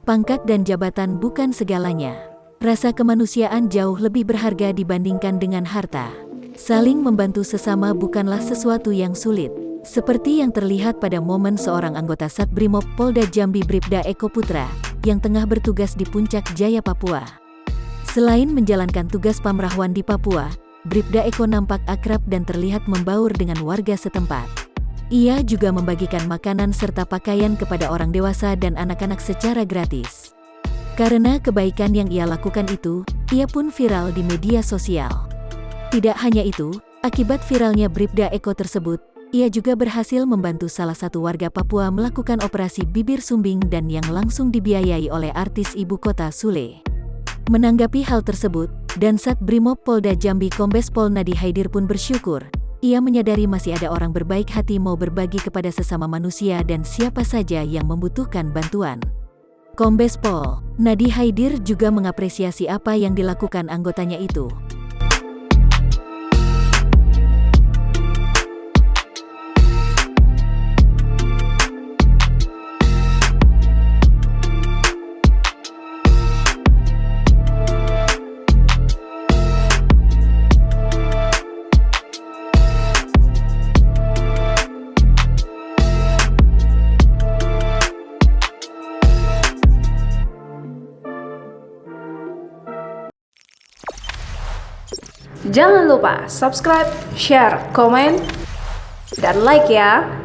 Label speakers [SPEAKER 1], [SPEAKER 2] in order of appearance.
[SPEAKER 1] Pangkat dan jabatan bukan segalanya. Rasa kemanusiaan jauh lebih berharga dibandingkan dengan harta. Saling membantu sesama bukanlah sesuatu yang sulit. Seperti yang terlihat pada momen seorang anggota Satbrimob Polda Jambi Bribda Eko Putra, yang tengah bertugas di Puncak Jaya, Papua. Selain menjalankan tugas pamrahwan di Papua, Bribda Eko nampak akrab dan terlihat membaur dengan warga setempat. Ia juga membagikan makanan serta pakaian kepada orang dewasa dan anak-anak secara gratis. Karena kebaikan yang ia lakukan itu, ia pun viral di media sosial. Tidak hanya itu, akibat viralnya Bribda Eko tersebut, ia juga berhasil membantu salah satu warga Papua melakukan operasi bibir sumbing dan yang langsung dibiayai oleh artis ibu kota Sule. Menanggapi hal tersebut, Dansat Brimob Polda Jambi Kombes Pol Nadi Haidir pun bersyukur. Ia menyadari masih ada orang berbaik hati mau berbagi kepada sesama manusia dan siapa saja yang membutuhkan bantuan. Kombes Pol Nadi Haidir juga mengapresiasi apa yang dilakukan anggotanya itu.
[SPEAKER 2] Jangan lupa subscribe, share, komen, dan like ya.